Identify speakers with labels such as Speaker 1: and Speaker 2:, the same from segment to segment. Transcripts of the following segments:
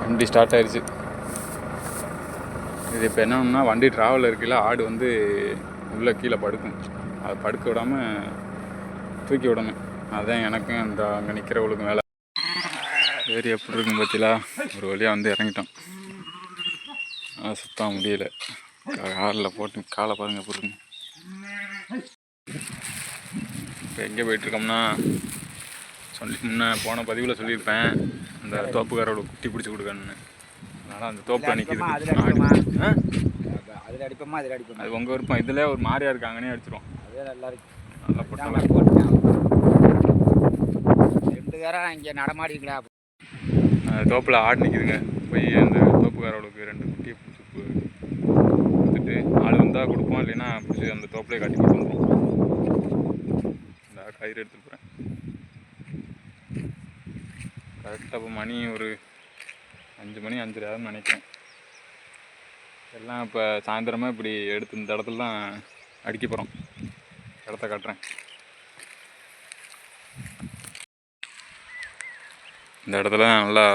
Speaker 1: வண்டி ஸ்டார்ட் ஆயிடுச்சு. இது இப்போ என்னன்னா வண்டி ட்ராவல் இருக்குல்ல, ஆடு வந்து உள்ளே கீழே படுக்கும். அதை படுக்க விடாமல் தூக்கி விடணும். அதுதான் எனக்கும் அந்த அங்கே நிற்கிறவங்களுக்கும் வேலை. ஏரி எப்படி இருக்கும் பார்த்தீங்களா? ஒரு வழியாக வந்து இறங்கிட்டோம். சுத்தம் முடியல. காலில் போட்டு காலை பாருங்கள் எப்படி இருக்கும். இப்போ எங்கே போயிட்டுருக்கோம்னா, போன பதிவில் சொல்லியிருப்பேன் அந்த தோப்புக்காரோட குட்டி பிடிச்சி கொடுக்கணுன்னு. அதனால் அந்த தோப்பில் நிற்கிது.
Speaker 2: அதில் அடிப்போமா அதில் அடிப்போம்,
Speaker 1: அது உங்கள் விருப்பம். இதில் ஒரு மாதிரியா இருக்காங்கன்னே அடிச்சிடும்.
Speaker 2: அதே நல்லா இருக்கு.
Speaker 1: நல்லா போட்டாங்க.
Speaker 2: போட்டுட்டேன் 2 பேரும் இங்கே நடமாடிங்களா.
Speaker 1: அந்த தோப்பில் ஆடு நிற்கிதுங்க. போய் அந்த தோப்புக்காரோளுக்கு 2 குட்டியை பிடிச்சி கொடுத்துட்டு ஆள் வந்தால் கொடுப்போம், இல்லைன்னா பிடிச்சி அந்த தோப்பிலே கட்டி போட்டு வந்துடும். இந்த கயிறு எடுத்துகிட்டு போகிறேன். கரெக்டாக இப்போ மணி ஒரு 5 மணி 5:30 நினைக்கிறேன். எல்லாம் இப்போ சாயந்தரமாக இப்படி எடுத்து இந்த இடத்துல தான் அடிக்க போகிறோம். இடத்த காட்டுறேன். இந்த இடத்துல நல்லா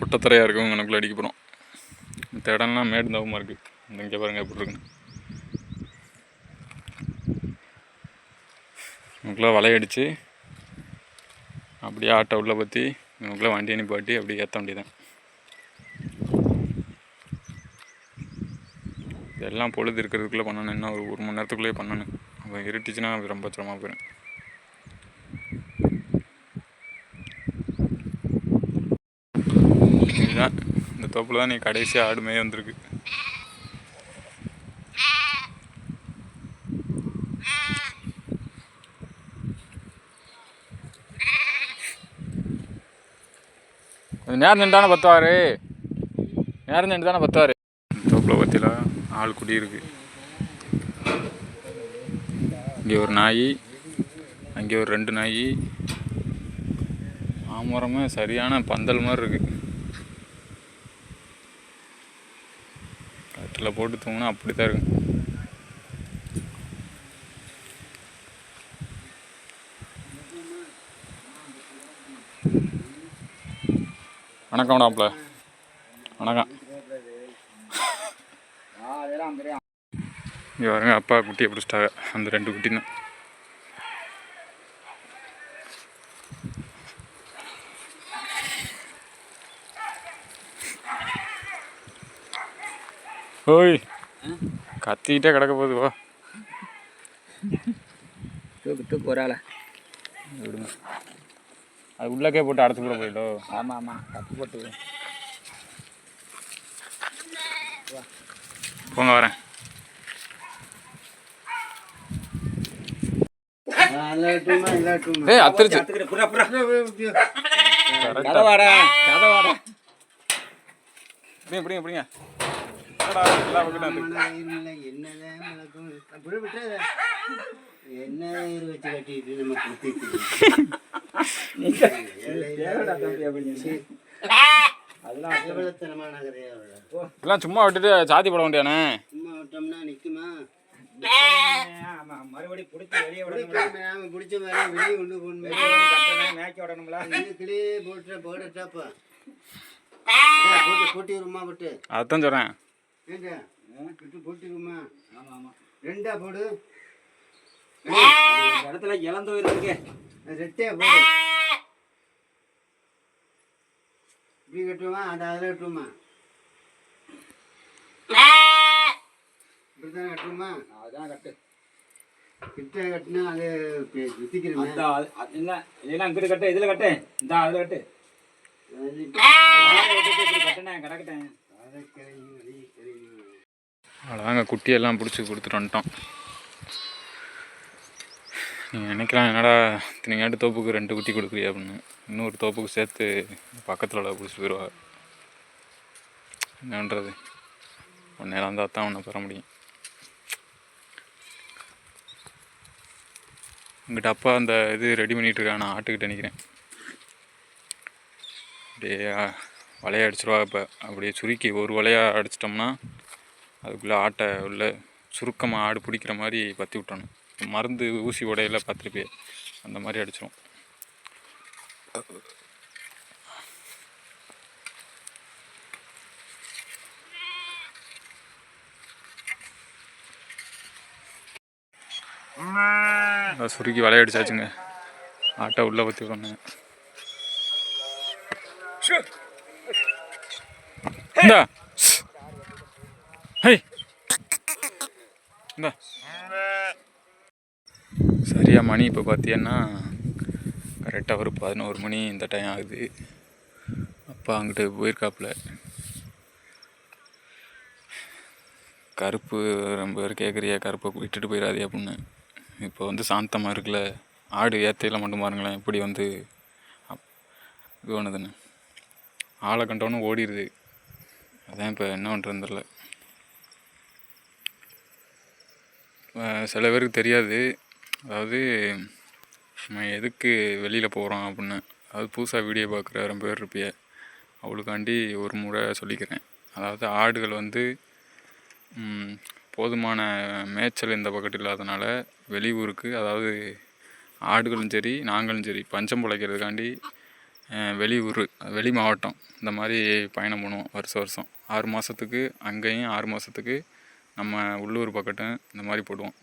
Speaker 1: பொட்டத்தரையாக இருக்கும், எனக்குள்ளே அடிக்க போகிறோம். இந்த இடம்லாம் மேடு தவமாக இருக்குது. இங்கே பாருங்கள் எப்படி இருக்குன்னு. எனக்குள்ளே வலையடிச்சு அப்படியே ஆட்டை உள்ளே பற்றி இவனுக்குள்ளே வண்டி அனுப்பாட்டி அப்படியே ஏற்ற வேண்டியதான். இதெல்லாம் பொழுது இருக்கிறதுக்குள்ளே பண்ணணும். இன்னும் ஒரு 1 மணி நேரத்துக்குள்ளேயே பண்ணணும். அப்போ இருட்டுச்சுன்னா ரொம்ப சிரமமாக போயிடும். இதுதான் இந்த தோப்பில் தான் நீ கடைசியாக ஆடு மேய வந்திருக்கு. நேரம் நின்றுதானே பத்துவார். நேரம் நின்று தானே பத்துவார். தோப்பில் பற்றில ஆள் குடி இருக்கு. இங்கே ஒரு நாய், அங்கே ஒரு 2 நாய். ஆமரமே சரியான பந்தல் மாதிரி இருக்குது. கட்டில் போட்டு தூங்கினா அப்படி தான் இருக்கு. வணக்கம் டாப்ல. வணக்கம். இங்கே பாருங்க, அப்பா குட்டியை பிடிச்சிட்டாங்க. அந்த 2 குட்டி தான். ஓய் கத்திக்கிட்டே கிடக்க போகுது. வா
Speaker 2: தூக்கு போகிறாள
Speaker 1: விடுங்க. அது உள்ளக்கே போட்டு அடைச்சி கூட போயிட்டோம்.
Speaker 2: ஆமாம் ஆமாம், கத்தி போட்டு
Speaker 1: போங்க, வரேன். ஏய் அத்திருச்சு. எப்படிங்க எல்லாம் சும்மா விட்டுட்டு சாத்தி போட வேண்டியானே.
Speaker 2: சும்மா விட்டோம்னா நிற்குமா? மறுபடியும் பிடிச்சி வெளியே விடணும். பிடிச்ச மாதிரி வெளியே கொண்டு போகணும். மேய்க்க விடணும்ல. கிளி போட்டுட்டாப்பா போட்டு போட்டிடுமா? போட்டு
Speaker 1: அதான் சொல்கிறேன்.
Speaker 2: ஏங்க விட்டு போட்டிடுமா? ஆமாம் ஆமாம், 2ஆ போடு. இடத்துல இளந்தோயில் இருக்கு, 2ஆ போடு. இப்படி கட்டுமா? அது அதில் கட்டுமா? இப்படித்தானே கட்டுமா? அதான் கட்டு. கிட்ட கட்டினா அது வித்திக்கிறேன். இல்லை இல்லைன்னா அங்கிட்டு கட்டு, இதில் கட்டு, இந்த அதில் கட்டு. கிடக்கட்டேன்.
Speaker 1: அவ்வளோதாங்க, குட்டியெல்லாம் பிடிச்சி கொடுத்துட்டு வந்துட்டோம். நீங்கள் நினைக்கலாம் என்னடா இத்தனைங்காட்டு தோப்புக்கு 2 குட்டி கொடுக்குறியா அப்படின்னு. இன்னொரு தோப்புக்கு சேர்த்து பக்கத்தில் உள்ள பிடிச்சிட்டு போயிடுவாங்க. என்னன்றது, ஒன்றே இருந்தால் தான் ஒன்று பெற முடியும். உங்கள்கிட்ட அப்பா அந்த இது ரெடி பண்ணிகிட்ருக்காங்க. நான் ஆட்டுக்கிட்ட நிற்கிறேன். அப்படியே வலையை அடிச்சிருவா. இப்போ அப்படியே சுருக்கி ஒரு வலையாக அடிச்சிட்டோம்னா அதுக்குள்ளே ஆட்டை உள்ள சுருக்கமாக ஆடு பிடிக்கிற மாதிரி பற்றி விட்டணும். மருந்து ஊசி உடையில பார்த்துருப்பே, அந்த மாதிரி அடிச்சிடும். சுருக்கி விளையாடிச்சாச்சுங்க. ஆட்டை உள்ளே பற்றி விடணும். இந்தா ஹை இந்தா. சரியா மணி இப்போ பார்த்தீங்கன்னா கரெக்டாக ஒரு 11 மணி இந்த டைம் ஆகுது. அப்பா அங்கிட்டு போயிருக்காப்புல. கருப்பு ரொம்ப பேர் கேட்குறியா, கருப்பை விட்டுட்டு போயிடாதே அப்படின்னு. இப்போ வந்து சாந்தமாக இருக்குல்ல, ஆடு ஏத்தையில் மட்டும் பாருங்களேன் இப்படி வந்து இது பண்ணுதுன்னு. ஆளை கண்டவனும் ஓடிடுது. அதான் இப்போ என்ன பண்ணுறதுன்னு தெரில. சில பேருக்கு தெரியாது, அதாவது நம்ம எதுக்கு வெளியில் போகிறோம் அப்படின்னு. அதாவது புதுசாக வீடியோ பார்க்குற ரொம்ப பேர் இருப்பிய, அவளுக்காண்டி ஒரு முறை சொல்லிக்கிறேன். அதாவது ஆடுகள் வந்து போதுமான மேய்ச்சல் இந்த பக்கத்து இல்லாதனால வெளியூருக்கு, அதாவது ஆடுகளும் சரி நாங்களும் சரி பஞ்சம் பிழைக்கிறதுக்காண்டி வெளியூர் வெளி மாவட்டம் இந்த மாதிரி பயணம் பண்ணுவோம். வருஷம் 6 மாதத்துக்கு அங்கேயும் 6 மாதத்துக்கு நம்ம உள்ளூர் பக்கட்டும் இந்த மாதிரி போடுவோம்.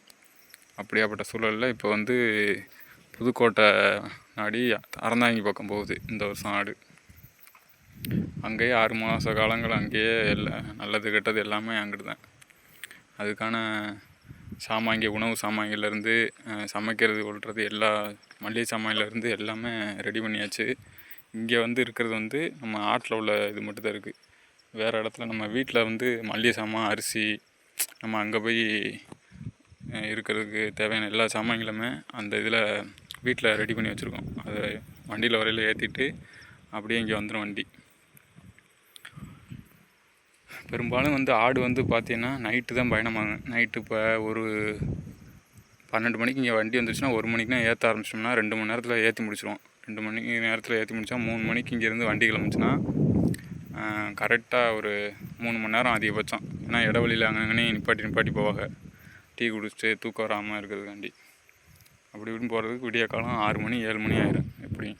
Speaker 1: அப்படியாப்பட்ட சூழலில் இப்போ வந்து புதுக்கோட்டை நாடி அறந்தாங்கி பக்கம் போகுது இந்த வருஷம் ஆடு. அங்கேயே 6 மாத காலங்கள் அங்கேயே நல்லது கெட்டது எல்லாமே அங்கிட்டு தான். அதுக்கான சாமான்கள், உணவு சாமான்கள்லேருந்து சமைக்கிறது கொள்வது எல்லா மளிகை சாமான்லேருந்து எல்லாமே ரெடி பண்ணியாச்சு. இங்கே வந்து இருக்கிறது வந்து நம்ம ஆட்டில் உள்ள இது மட்டும்தான் இருக்குது. வேறு இடத்துல நம்ம வீட்டில் வந்து மளிகை சாமான், அரிசி நம்ம அங்கே போய் இருக்கிறதுக்கு தேவையான எல்லா சாமான்களுமே அந்த இதில் வீட்டில் ரெடி பண்ணி வச்சுருக்கோம். அதை வண்டியில் வரையில் ஏற்றிட்டு அப்படியே இங்கே வந்துடும் வண்டி. பெரும்பாலும் வந்து ஆடு வந்து பார்த்திங்கன்னா நைட்டு தான் பயணமாங்க. நைட்டு இப்போ ஒரு 12 மணிக்கு இங்கே வண்டி வந்துச்சுன்னா 1 மணிக்குனா ஏற்ற ஆரம்பிச்சிட்டோம்னா 2 மணி நேரத்தில் ஏற்றி முடிச்சிடுவோம். 2 மணி நேரத்தில் ஏற்றி முடித்தா 3 மணிக்கு இங்கேருந்து வண்டி கிளம்பிச்சுன்னா கரெக்டாக ஒரு 3 மணி நேரம் அதிகபட்சம். ஏன்னா இடவழியில் அங்கங்கே நிப்பாட்டி போவாங்க, டீ குடிச்சிட்டு தூக்கம் வராமல் இருக்கிறதுக்காண்டி. அப்படி இப்படின்னு போகிறதுக்கு விடிய காலம் 6 மணி 7 மணி ஆயிரும் எப்படியும்.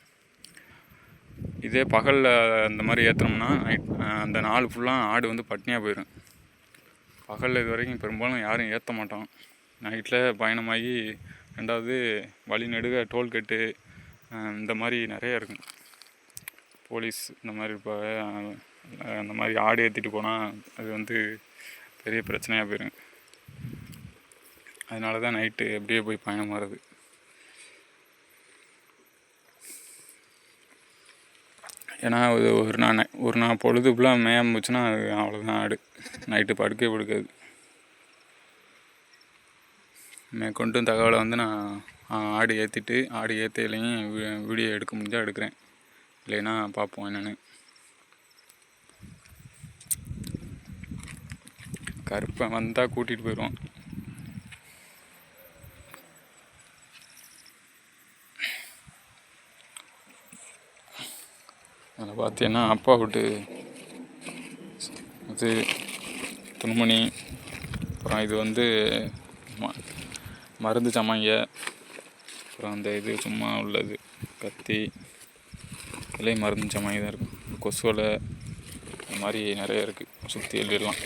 Speaker 1: இதே பகலில் அந்த மாதிரி ஏற்றினோம்னா அந்த நாள் ஃபுல்லாக ஆடு வந்து பட்னியாக போயிடும். பகலில் இது வரைக்கும் பெரும்பாலும் யாரும் ஏற்ற மாட்டோம். நைட்டில் பயணமாகி 2வது வழி நெடுக டோல்கேட்டு இந்த மாதிரி நிறைய இருக்கும். போலீஸ் இந்த மாதிரி இருப்பாங்க. அந்த மாதிரி ஆடு ஏற்றிட்டு போனால் அது வந்து பெரிய பிரச்சனையாக போயிடும். அதனால தான் நைட்டு எப்படியே போய் பயணம் மாறுது. ஏன்னா ஒரு நாள் பொழுது ஃபுல்லாக மேயம் போச்சுன்னா அது அவ்வளோதான். ஆடு நைட்டு படுக்காது. மேற்கொண்டு தகவலை வந்து நான் ஆடு ஏற்றிட்டு ஆடு ஏற்றையிலையும் வீடியோ எடுக்க முடிஞ்சால் எடுக்கிறேன், இல்லைன்னா பார்ப்போம் என்னென்னு. கருப்பை வந்தால் கூட்டிகிட்டு போயிடுவோம். அதில் பார்த்தீங்கன்னா அப்பா விட்டு இது துணிமணி, அப்புறம் இது வந்து மருந்து சாமாங்க, அப்புறம் அந்த இது சும்மா உள்ளது கத்தி, இதுலேயும் மருந்து சாமாங்க தான் இருக்கும். கொசுவலை இந்த மாதிரி நிறைய இருக்குது சுற்றி எல்லாம்.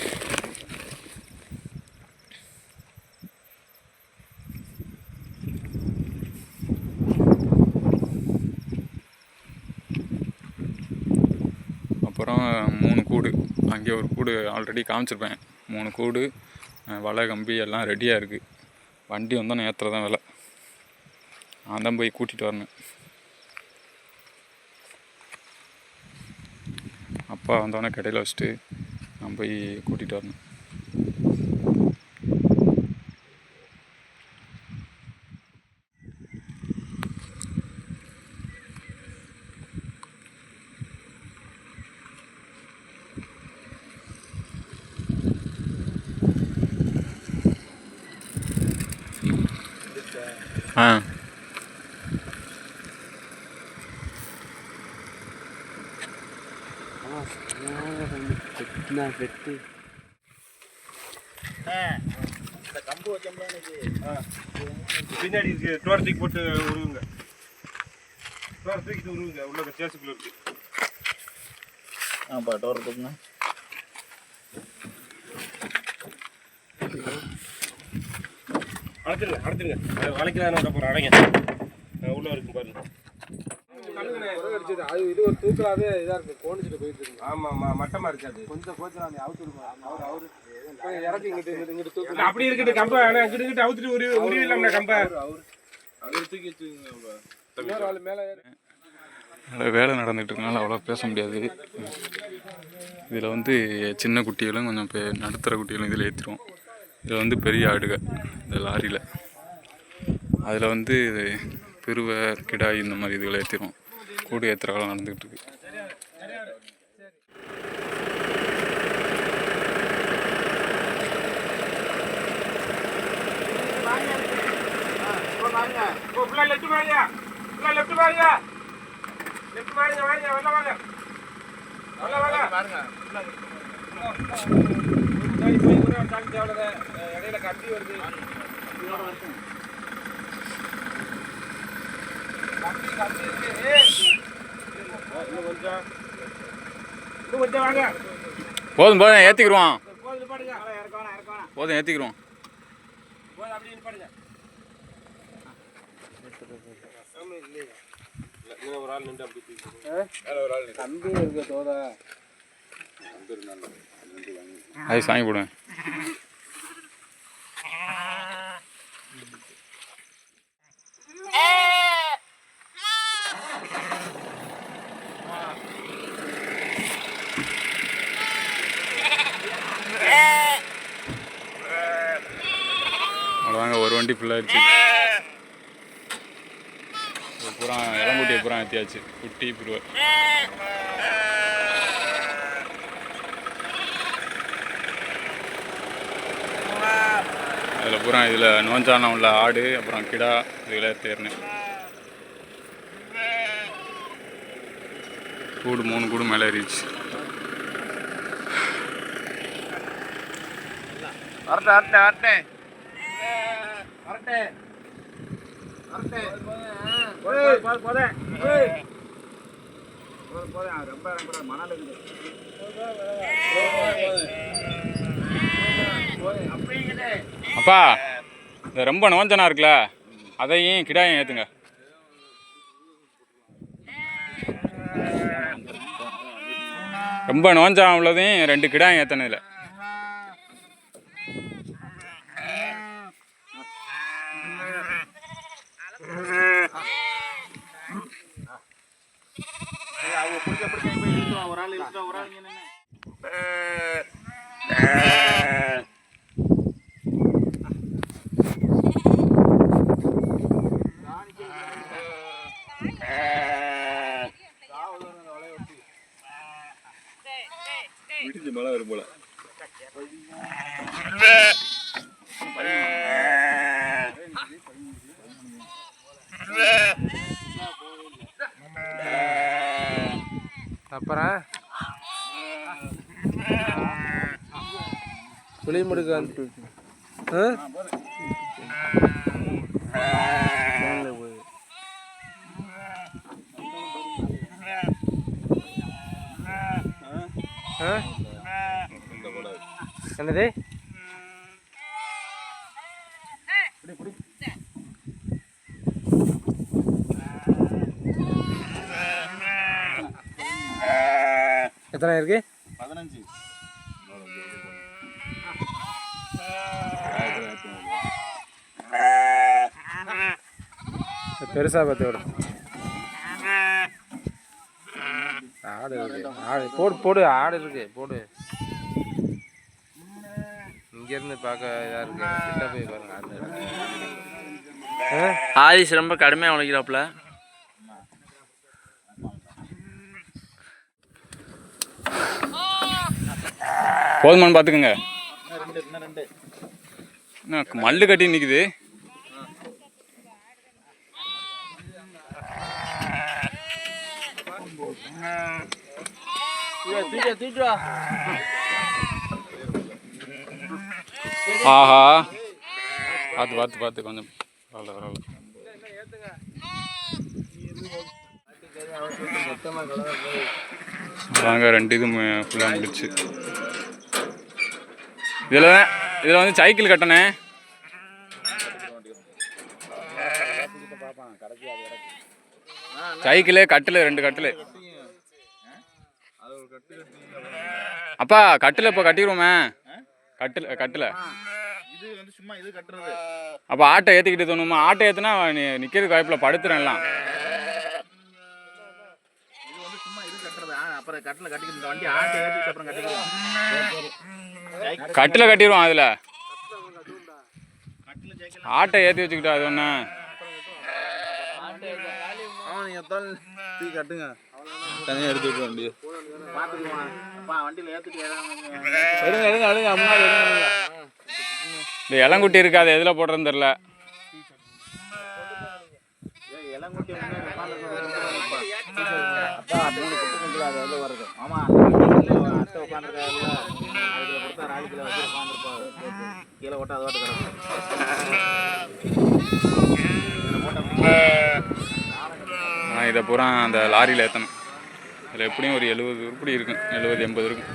Speaker 1: அப்புறம் 3 கூடு, அங்கே ஒரு கூடு ஆல்ரெடி காமிச்சிருப்பேன். 3 கூடு, வலை கம்பி எல்லாம் ரெடியாக இருக்குது. வண்டி வந்தால் ஏற்றுறதான் வேலை. நான் தான் போய் கூட்டிகிட்டு வரணும். அப்பா வந்தோடனே கடையில் வச்சுட்டு நான் போய் கூட்டிகிட்டு வரணும்.
Speaker 2: வெட்டு
Speaker 3: இந்த கம்பு வச்சோம்னா பின்னாடி டோர் போட்டு உருவுங்க. டோர் தூக்கிட்டு உருவுங்க. உள்ள சேசுக்குள்ள இருக்கு.
Speaker 4: ஆப்பா டோர் தூக்குங்க.
Speaker 3: அடுத்த அடுத்துருங்க வளைக்கலாம் விட போகிறோம் அடைங்க உள்ள இருக்கும் பாருங்க.
Speaker 4: அது இது ஒரு தூக்கலாவே இதாக இருக்குது, கோணிச்சிட்டு போயிட்டு இருக்கு.
Speaker 3: ஆமாம் மட்டமாக இருக்காது.
Speaker 4: கொஞ்சம் கொஞ்சம் அவுத்து அவரு இறக்கி இங்கிட்டு தூக்கு.
Speaker 3: அப்படி இருக்கட்டும் கம்பை, ஆனால் இங்கிட்டு அவுத்துட்டு உருவி இல்லாமண்ணா கம்பை
Speaker 4: அவர் தூக்கி வச்சுக்கோங்க. ஆள் மேலே
Speaker 1: வேலை நடந்துகிட்டு இருக்கனால அவ்வளோ பேச முடியாது. இதில் வந்து சின்ன குட்டிகளும் கொஞ்சம் நடுத்தர குட்டிகளும் இதில் ஏற்றிடுவோம். இதில் வந்து பெரிய ஆடுக இந்த லாரியில், அதில் வந்து பெருவை கிடாய் இந்த மாதிரி இதுகளை ஏற்றிடுவோம். கூடு ஏற்றுற காலம் நடந்துக்கிட்டு இருக்கு.
Speaker 3: லெஃப்ட் பாருங்க, லெஃப்ட் பாருங்க, லெஃப்ட் பாருங்க, வாங்க வரல வாங்க வரல வாங்க பாருங்க. இடையில கட்டி வருது, கொஞ்சம் வாங்க.
Speaker 1: போதும் போதும் ஏற்றிக்கிடுவோம்,
Speaker 3: போதும் பாடுங்க,
Speaker 1: போதும் ஏற்றிக்கிடுவோம்.
Speaker 3: போதும் அப்படின்னு பாடுங்க. ஒரு ஆள் நின்று அப்படி
Speaker 4: கம்பி இருக்க தோதா
Speaker 1: அது சாமி போடுவேன். அவ்வளோதாங்க, ஒரு வண்டி ஃபுல்லாகிடுச்சு. பூரா இளங்குட்டியை பூரா ஏற்றியாச்சு, குட்டி பிரிவை. அதில் பூரா இதில் நோஞ்சானம் உள்ள ஆடு, அப்புறம் கிடா இதில் ஏற்றிடுறேன். கூடு 3 கூடு மேலே ஏறிடுச்சு. அப்பா இந்த ரொம்ப நோஞ்சனா இருக்குல்ல, அதையும் கிடாயும் ஏற்றுங்க. ரொம்ப நோஞ்சா உள்ளதையும் 2 கிடாயும் ஏற்றினதில்ல.
Speaker 2: ஒரு ஆள் ஒரு ஆள்
Speaker 4: விடிஞ்சு மழை வரும் போல. அப்புறம் புளிமுடுக்கு வந்து என்னது எத்தனை இருக்கு?
Speaker 2: 15.
Speaker 4: பெருசா பார்த்து விட ஆடு இருக்கு. ஆடு போடு போடு, ஆடு இருக்கு போடு. இங்கேருந்து பார்க்க இதாக இருக்கு, கிட்ட போய் பாருங்க ஆடு.
Speaker 5: ஆதிஸ் ரொம்ப கடுமையாக உழைக்கிறாப்புல.
Speaker 1: போதுமானு பார்த்துக்குங்க. மல்லு கட்டி நிற்குது. ஆஹா, பார்த்து பார்த்து பார்த்து கொஞ்சம் பரவாயில்ல பரவாயில்ல. வாங்க, 2 இது ஃபுல்லாக முடிச்சு. இதில் வந்து சைக்கிள் கட்டணே. சைக்கிளு கட்டில் 2 கட்டில். அப்பா கட்டில் இப்போ கட்டிடுவோமே. கட்டில்
Speaker 4: இது வந்து சும்மா இது கட்டுறது.
Speaker 1: அப்போ ஆட்டை ஏற்றிக்கிட்டு தோணுமா? ஆட்டை ஏற்றுனா நிற்கிறதுக்கு வாய்ப்பில் படுத்துறேன்லாம்.
Speaker 4: இது வந்து சும்மா இது கட்டுறது. அப்புறம் கட்டில் கட்டிக்கிட்டு இந்த வண்டி ஆட்டை ஏற்றிட்டு அப்புறம் கட்டிக்கலாம்.
Speaker 1: கட்டில் கட்டிடுவோம். அதில் ஆட்டை ஏற்றி வச்சுக்கிட்டா அது ஒன்று.
Speaker 4: நீங்கள் தூக்கி கட்டுங்க, தனியாக எடுத்து விட்டு வண்டி பார்த்துக்குவான். அப்பா வண்டியில் ஏற்றிட்டு எடுங்க முன்னாடி எடுங்க.
Speaker 1: இந்த இளங்குட்டி இருக்காது, எதில் போடுறதுன்னு தெரில.
Speaker 4: இளங்குட்டி அப்பா 3 குட்டி குஞ்சு அது வந்து வருது. ஆமாம், அத்தை உட்காந்துருக்காருல்ல, அதில் கொடுத்தா ராஜிக்கில் வச்சு உட்காந்துருப்பாரு. கீழே போட்டு அது வாட்டு
Speaker 1: ஆனால் இதை பூரா அந்த லாரியில் ஏற்றணும். அதில் எப்படியும் ஒரு 70 உருப்படி இருக்கும், 70-80 இருக்கும்.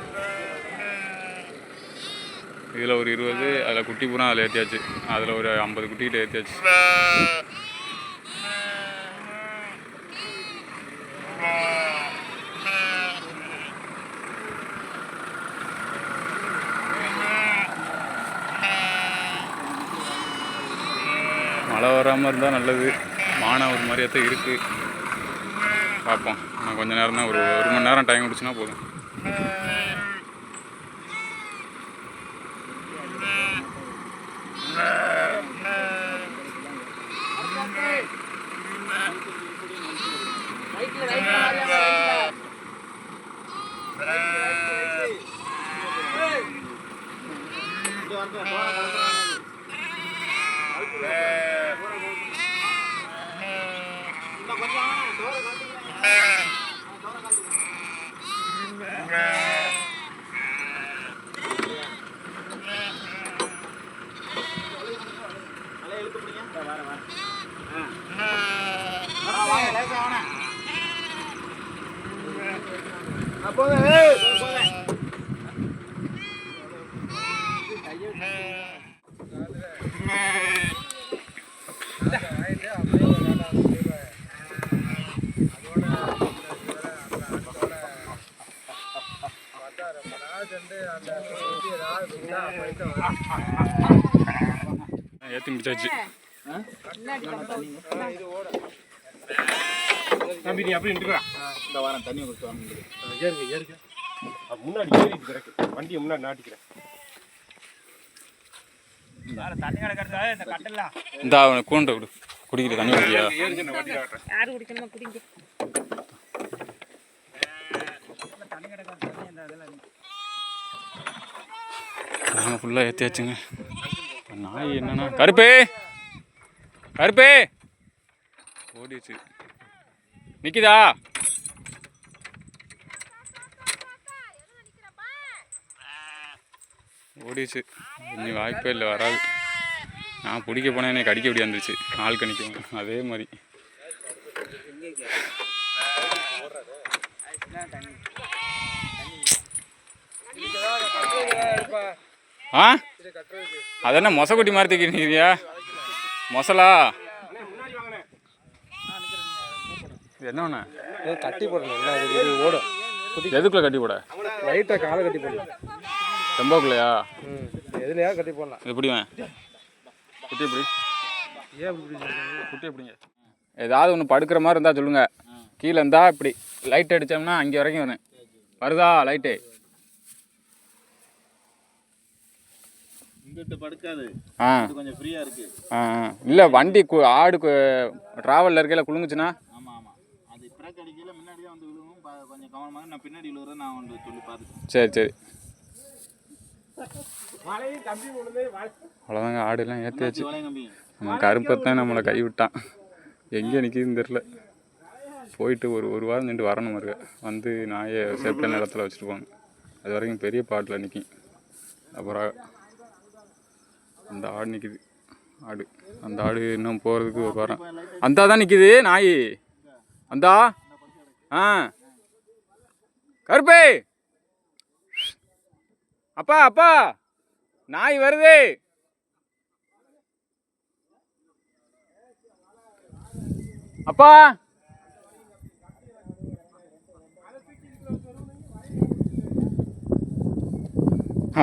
Speaker 1: இதில் ஒரு 20, அதில் குட்டி பூரா அதில் ஏற்றியாச்சு. அதில் ஒரு 50 குட்டிக்கிட்ட ஏற்றியாச்சு. மழை வராமல் இருந்தால் நல்லது. வானம் ஒரு மாதிரியாத்தான் இருக்குது. பார்ப்போம். நான் கொஞ்சம் நேரம் தான், ஒரு மணி நேரம் டைம் கொடுச்சுன்னா போதும். ஏற்றி முடிச்சாச்சு.
Speaker 3: தம்பி நீ அப்படி நின்றுடா.
Speaker 4: இந்த வாரம் தண்ணி கொடுத்து வாங்க.
Speaker 3: ஏறுங்க முன்னாடி ஏறிட்டு கிடக்கு, வண்டியை முன்னாடி நாட்டிக்கிறேன். தண்ணி கிடக்கிறதா இந்த கட்டெல்லாம்
Speaker 1: இந்த அவனை கூண்டை கொடு, குடிக்கிற தண்ணி குடியா?
Speaker 6: யாரு குடிக்கணுமா குடிங்க.
Speaker 1: நாங்கள் ஃபுல்லாக ஏற்றியாச்சுங்க. நாய் என்னன்னா கருப்பே ஓடிச்சு. நிற்கிதா? ஓடிச்சு. இனி வாய்ப்பே இல்லை, வராது. நான் பிடிக்க போனேன், என்னை கடிக்க இப்படி வந்துருச்சு. ஆள் கணிக்கும் அதே மாதிரி. ஆ அதென்ன மொசக்குட்டி மாதிரி தூக்கிறியா? மொசலா என்ன ஒன்று
Speaker 4: கட்டி போடணும், ஓடும்.
Speaker 1: எதுக்குள்ளே கட்டி போட?
Speaker 4: லைட்டாக காலை கட்டி போடணும்.
Speaker 1: ரொம்பக்குள்ளையா?
Speaker 4: எதுலையா கட்டி போடலாம்.
Speaker 1: இது எப்படிவேன் குட்டி எப்படி?
Speaker 4: ஏன்
Speaker 1: குட்டி எப்படிங்க? ஏதாவது ஒன்று படுக்கிற மாதிரி இருந்தால் சொல்லுங்கள். கீழே இருந்தால் இப்படி லைட் அடித்தோம்னா அங்கே வரைக்கும் வரேன். வருதா லைட்டு?
Speaker 4: படுக்காது. கொஞ்சம் ஃப்ரீயா இருக்கு.
Speaker 1: இல்லை வண்டி ஆடு ட்ராவலில் இருக்கையில் குலுங்குச்சுன்னா?
Speaker 4: ஆமாம் ஆமாம், அது பிரேக் அடிக்கல முன்னாடியே வந்து விழுவும். கொஞ்சம் கவனமாக நான் பின்னாடி விழுவுறேன். நான் வந்து சொல்லி பார்த்துட்டேன்.
Speaker 1: சரி அவ்வளோதாங்க. ஆடுலாம் ஏற்றியாச்சு. நம்ம கருப்பத்தான் நம்மளை கைவிட்டான். எங்கே நிற்கிதுன்னு தெரில. போயிட்டு ஒரு வாரம் நின்று வரணும். இருக்க வந்து நாயை சேஃப்டியான இடத்துல வச்சுட்டு போகணும். அது வரைக்கும் பெரிய பாட்டில் நிற்கும். அப்புறம் அந்த ஆடு நிற்கிது. அந்த ஆடு இன்னும் போகிறதுக்கு ஒரு வாரம். அந்த தான் நிற்கிது நாய். அந்தா கருப்பே அப்பா நாய் வருது. அப்பா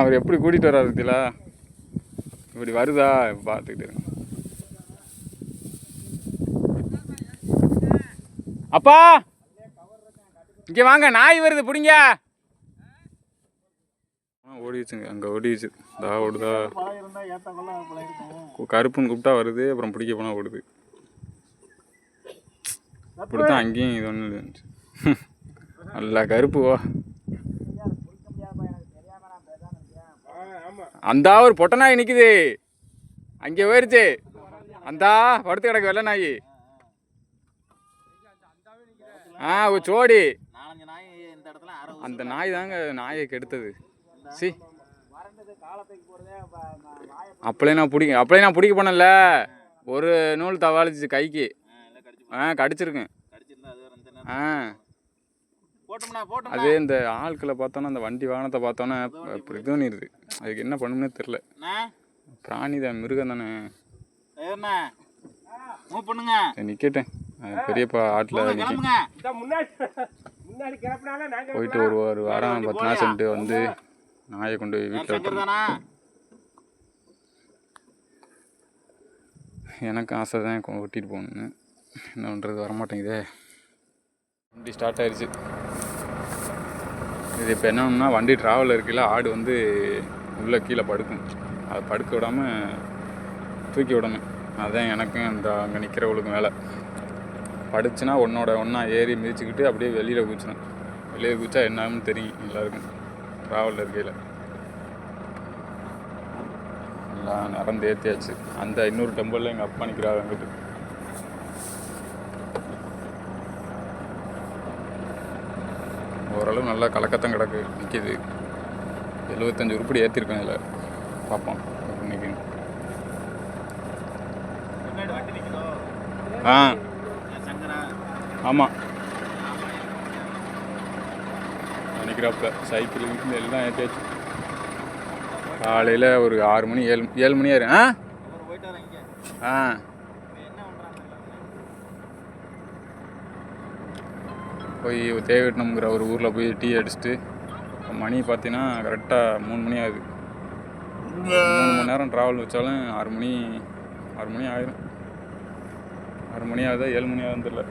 Speaker 1: அவர் எப்படி கூட்டிகிட்டு வர்றாரு பத்தியா? இப்படி வருதா பார்த்துக்கிட்டு இருங்க. அப்பா இங்கே வாங்க, நாய் வருது பிடிங்க. ஓடிச்சுங்க, அங்கே ஓடிச்சு. தா ஓடுதா, கருப்புன்னு கூப்பிட்டா வருது, அப்புறம் பிடிக்க போனால் ஓடுது. அப்படித்தான் அங்கேயும் இது ஒன்று இருந்துச்சு. நல்லா கருப்புவா. அந்த ஒரு பொட்டை நாய் நிற்குது, அங்கே போயிருச்சு. அந்த படுத்து கிடக்கு வெள்ளை நாய். ஒரு சோடி. அந்த நாய் தாங்க நாயை கெடுத்தது. சி அப்படியே நான் பிடிக்க போனேன்ல, ஒரு நூல் தவாளிச்சு கைக்கு. கடிச்சிருக்கேன். அது இந்த ஆட்களை பார்த்தோன்னா, அந்த வண்டி வாகனத்தை பார்த்தோன்னே இப்படி இது பண்ணிடுது. அதுக்கு என்ன பண்ணுன்னே தெரில. பிராணி தான், மிருகம் தானே. நிற்கட்டேன். பெரியப்பா ஆட்டில் போயிட்டு ஒரு வாரம் 10 நாள் சென்று வந்து நாயை கொண்டு போய் வீட்டில் விட்டுருந்தேன். எனக்கு ஆசை தான் ஓட்டிகிட்டு போகணுன்னு. என்ன பண்ணுறது, வரமாட்டேங்குதே. வண்டி ஸ்டார்ட் ஆயிடுச்சு. இது இப்போ என்னன்னா, வண்டி ட்ராவலில் இருக்கையில் ஆடு வந்து உள்ளே கீழே படுக்கும். அதை படுக்க விடாமல் தூக்கி விடணும். அதுதான் எனக்கும் இந்த அங்கே நிற்கிறவளுக்கும் வேலை. படுச்சுன்னா ஒன்றா ஏறி மிதிச்சுக்கிட்டு அப்படியே வெளியில் குதிச்சிடும். வெளியில் குதிச்சா என்னான்னு தெரியும் எல்லாருக்கும். ட்ராவலில் இருக்கையில் எல்லாம் நடந்து ஏற்றியாச்சு. அந்த இன்னொரு டெம்பிளில் எங்கள் அப்பா நிற்கிறாரு. அங்கிட்டு ஓரளவு நல்லா கலக்கத்தான் கிடக்கு, நிற்கிது. 75 உருப்படி ஏற்றிருக்கேன் இதில். பார்ப்போம் இன்னைக்கு. ஆமாம், நிற்கிறப்ப சைக்கிள் வீட்டில் எல்லாம் ஏற்றியாச்சு. காலையில் ஒரு 6 மணி 7 மணி ஆயிரும். போய் தேவட்டணுங்கிற ஒரு ஊரில் போய் டீ அடிச்சுட்டு மணி பார்த்தீங்கன்னா கரெக்டாக 3 மணி ஆகுது. 3 மணி நேரம் ட்ராவல் வச்சாலும் 6 மணி ஆயிரும். 6 மணி ஆகுதா 7 மணி ஆகுதுன்னு தெரியல.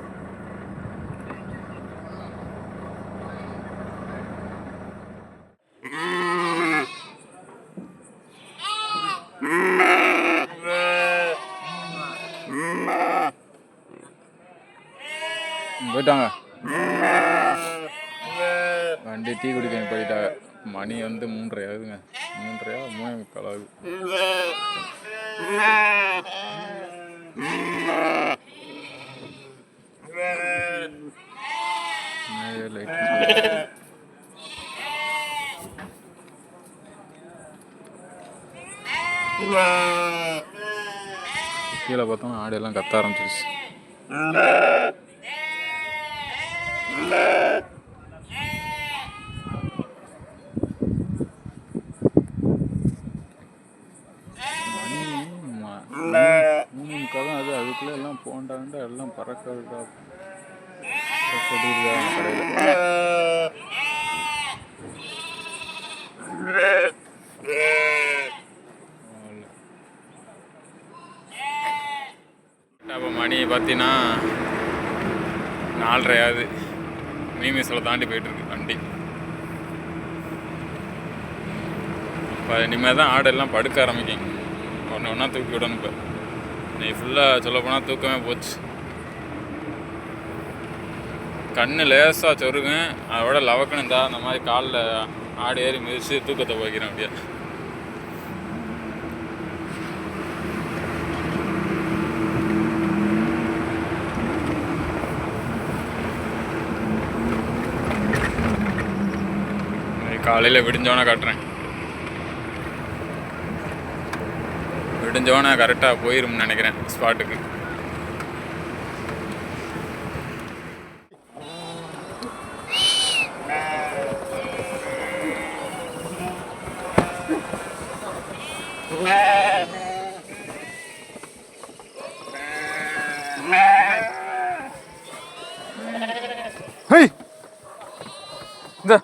Speaker 1: போயிட்டாங்க வண்டி. டீ குடிக்க போயிட்டாங்க. மணி வந்து 3:30 ஆகுதுங்க. 3:30 3:45 ஆகுது. கீழே பார்த்தோம்னா ஆடு எல்லாம் கத்த ஆரம்பிச்சிருச்சு. அது அதுக்குள்ளே எல்லாம் போண்டாண்டா எல்லாம் பறக்க விட்டா அப்போ மணி பார்த்தீங்கன்னா 4:30 ஆகுது. மீமிஸில் தாண்டி போயிட்டுருக்கு வண்டி. இப்போ இனிமேல் தான் ஆடெல்லாம் படுக்க ஆரம்பிக்கும். ஒன்றா தூக்கி விடணும். இப்போ நீ ஃபுல்லாக சொல்லப்போனால் தூக்கமே போச்சு. கண்ணு லேசாக சொருங்க, அதோட லவக்குன்னு இருந்தால் அந்த மாதிரி காலில் ஆடு ஏறி மிதித்து தூக்கத்தை போய்க்கிறேன் அப்படியே. காலையில் விடிஞ்சோன்னே காட்டுறேன். விடிஞ்சோன்னே கரெக்டாக போயிரும்னு நினைக்கிறேன் ஸ்பாட்டுக்கு. இந்த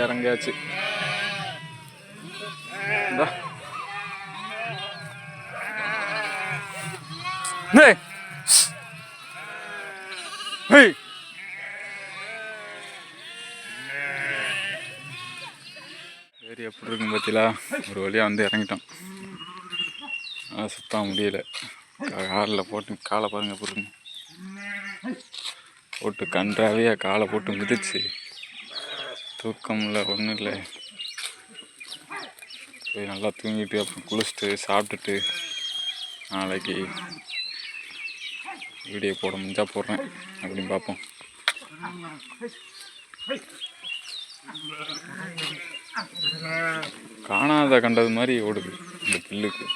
Speaker 1: இறங்கியாச்சு. இந்தா. டேய். ஹேய். சரி எப்படி இருக்குன்னு பார்த்தீங்களா? ஒரு வழியாக வந்து இறங்கிட்டோம். சுத்த முடியல. காலில் போட்டு காலை பாருங்க எப்படி இருக்குங்க. போட்டு கன்றாவே காலை போட்டு மிதிச்சு தூக்கம் இல்லை ஒன்றும் இல்லை. போய் நல்லா தூங்கிட்டு அப்புறம் குளிச்சுட்டு சாப்பிட்டுட்டு நாளைக்கு வீடியோ போட முடிஞ்சா போடுறேன் அப்படின்னு பார்ப்போம். காணாத கண்டது மாதிரி ஓடுது இந்த பில்லுக்கு.